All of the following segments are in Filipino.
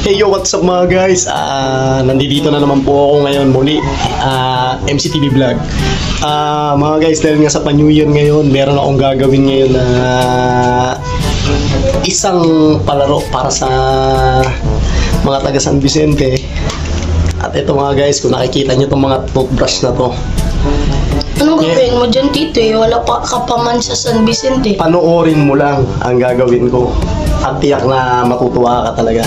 Hey yo, what's up mga guys? Nandito na naman po ako ngayon muli, MCTV Vlog. Mga guys, dahil nga sa pa-New Year ngayon, meron akong gagawin ngayon na isang palaro para sa mga taga San Vicente. At ito mga guys, kung nakikita nyo itong mga toothbrush na to, anong gagawin mo dyan, Tito? Wala pa ka pa man sa San Vicente. panoorin mo lang ang gagawin ko. At tiyak na matutuwa ka talaga.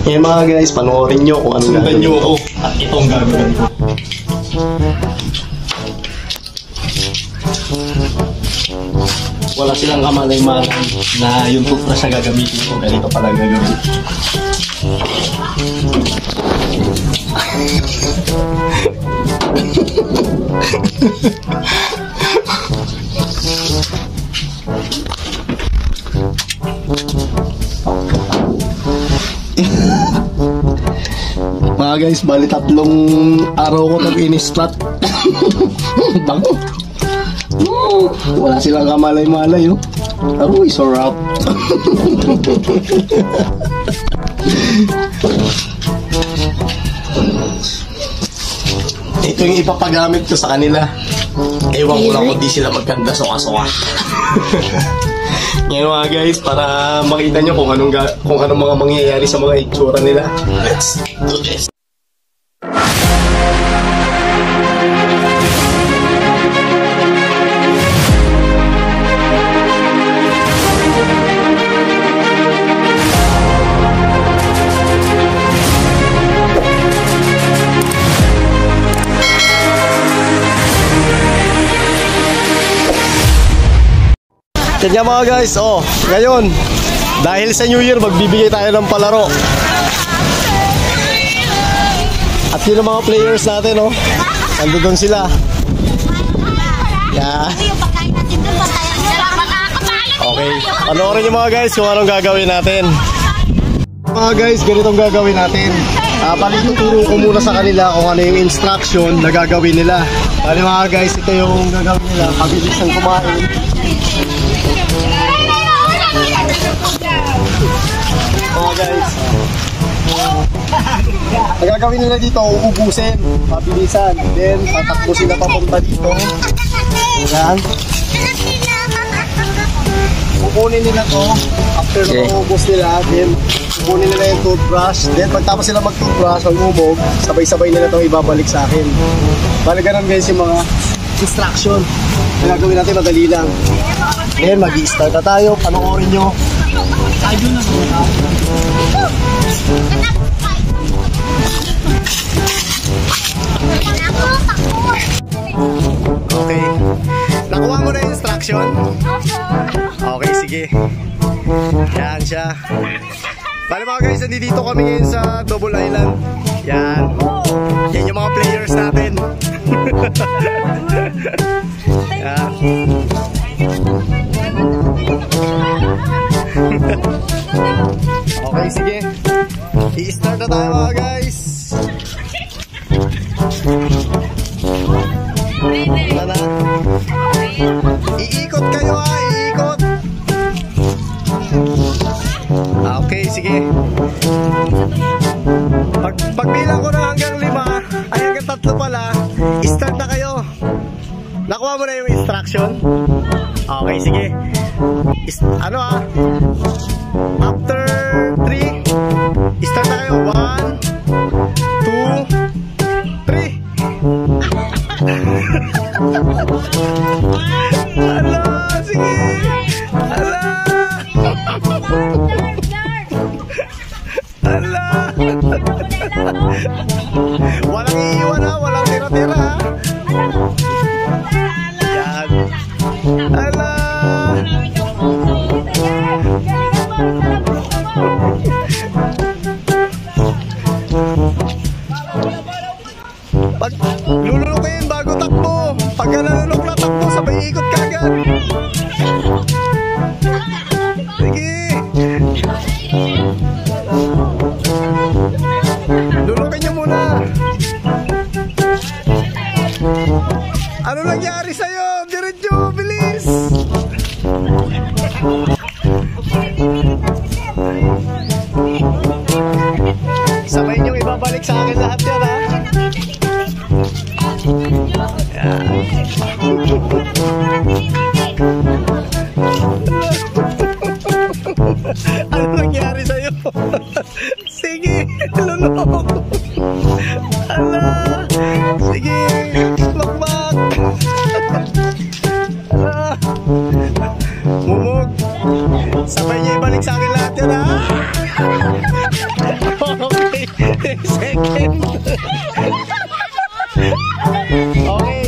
Ngayon mga guys, panoorin nyo kung anong gagawin ko. At itong gagawin ko. Wala silang kamalay-malay na yung toothbrush na gagamitin ko. Ganito pala gagawin. Mga guys, bali 3 araw ko itong in-strat. Bango. Wala silang kamalay-malay, oh. Aroy, sarap. Ito yung ipapagamit ko sa kanila. Ewan ko lang kung di sila magkanda soka-soka. Ngayon mga guys, para makita nyo kung anong mga mangyayari sa mga itsura nila. Let's do this! Kanya mga guys, ngayon dahil sa New Year magbibigay tayo ng palaro. At yun ang mga players natin, nandoon sila. Yeah. Okay, panoorin nyo mga guys kung anong gagawin natin. Mga guys, ganitong gagawin natin. Bali tuturo ko muna sa kanila kung ano yung instruction na gagawin nila. Bali mga guys, ito yung gagawin nila. Pabilisan kumain. Mga guys, ang gagawin nila dito, uubusin, mabilisan, then tatakbo sila papunta dito. Ayan. Kukunin nila to, after na maubos nila, then kukunin nila yung toothbrush, then pagtapos sila mag-toothbrush, mag-umog, sabay-sabay nila itong ibabalik sa akin. Bali ganun guys yung mga instruction. Ang gagawin natin madali lang. Then mag-i-start na tayo, panoorin nyo. Tayo na muna. Okay. Nakuha mo na yung instruction? Okay, sige. Yan siya. Bale mga guys, nandito kami ngayon sa Double Island. Yan. Yan yung mga players natin. Yan. Okay, sige. I-start na tayo mga guys. Wala na. Iikot kayo iikot. Okay, sige. Pagbilang ko na hanggang 5, ay hanggang 3 pala, i-start na kayo. Nakuha mo na yung instruction? Okay, sige. After 3, start na kayo. 1, 2, 3. Ala, sige. Ala. Ala. Walang iiwan walang tira-tira Yan. Ala. Pag lulunukin bago takbo. Pagka nalunok na takbo, sabay ikot kagad. Sige. ibalik sa akin lahat yan, ha? Ano nangyari sa'yo? Sige, lunok. Ala, sige, makmak. Ala, mumog. Sabay niya ibalik sa akin lahat yan, ha? Okay, second. Okay.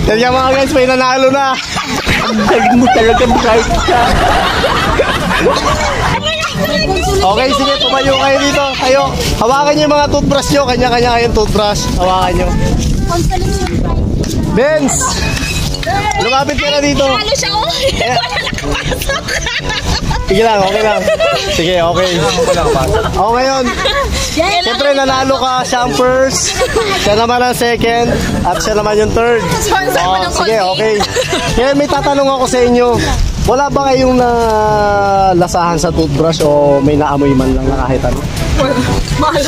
Yan nga mga guys, may nanalo na. Ang galing mo talaga, bright ka. Okay, sige, tumayo kayo dito. Kayo, hawakan niyo yung mga toothbrush nyo. Kanya-kanya kayong toothbrush. Hawakan nyo. Benz! Lumapit ka na dito. Ano siya, oh? Sige lang, okay lang. Sige, okay. O ngayon, siyempre nanalo ka, siya ang first, siya naman ang second, at siya naman yung third. Sige, okay. Kaya may tatanong ako sa inyo. Wala ba kayong nalasahan sa toothbrush o may naamoy man lang na kahit ano?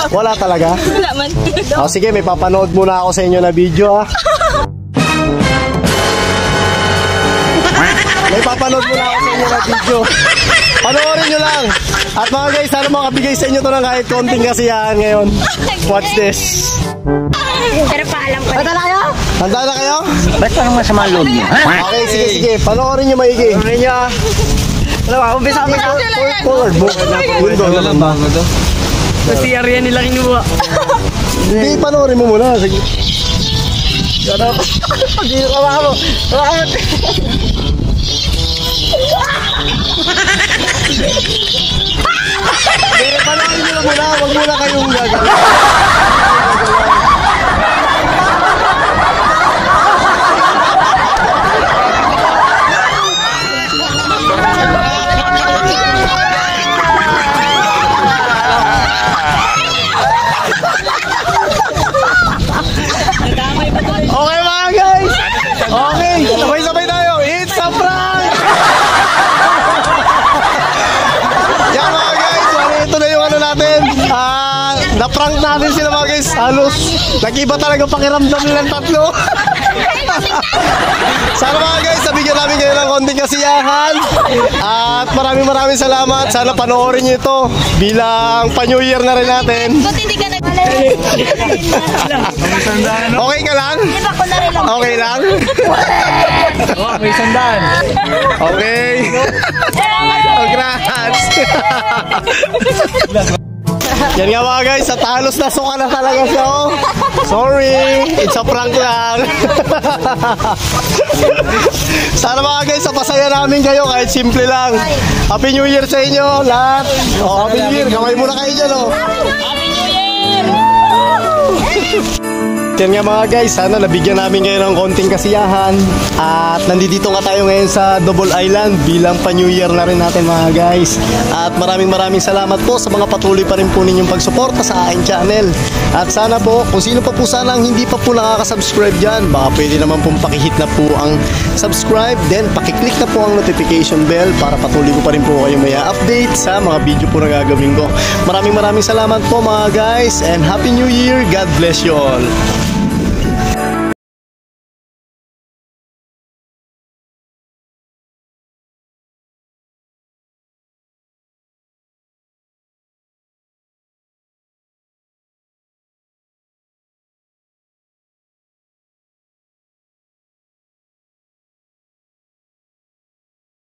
Wala talaga? Wala man. O sige, may papanood muna ako sa inyo na video, ha. May papanood muna ako sa inyo na video. Panoorin nyo lang. At mga guys, sana makabigay sa inyo to ng kahit konting kasiyahan ngayon. Watch this. Pero paalam ko. Handa na kayo? Handa na kayo? Ba't parang masama loob niyo? Okay, sige, sige. Panoorin nyo maigi. Panoorin nyo. Alam mo, umpisa kami sa forward mo. Wala lang ba ito? Kasi area nila kinuha. Hindi, panoorin mo muna. Sige. Hindi, kawakan mo. Kawakan mo. Hindi, panoorin nyo na muna. Huwag muna kayong gagawin. Okay mga guys. Okay, sabay-sabay tayo. It's a prank. Yan mga guys, ito na yung ano natin. Na-prank natin sila mga guys. Halos nag-iba talaga pakiramdam nilang tatlo. Sana mga guys, nabigyan namin kayo ng konting kasiyahan. At maraming salamat. Sana panoorin nyo ito bilang pa-New Year na rin natin. Ba't hindi ka Okay ka lang? Okay lang? Oh, may sandaan. Okay. Congrats. Yan nga mga guys, sa talos na suka na talaga siya, oh. Sorry, it's a prank lang. Sana mga guys, napasaya namin kayo kahit simple lang. Happy New Year sa inyo lahat. Oh, Happy New Year, kamay muna kayo dyan, oh. Happy New Year! Yan nga mga guys, sana nabigyan namin kayo ng konting kasiyahan. At nandito nga tayo ngayon sa Double Island bilang pa-New Year na rin natin mga guys. At maraming salamat po sa mga patuloy pa rin po ninyong pagsuporta sa aking channel. At sana po, kung sino pa po sana ang hindi pa po nakaka-subscribe dyan, baka pwede naman pong pakihit na po ang subscribe. Then pakiclick na po ang notification bell para patuloy ko pa rin po kayo may update sa mga video po na gagawin ko. Maraming salamat po mga guys and Happy New Year. God bless you all.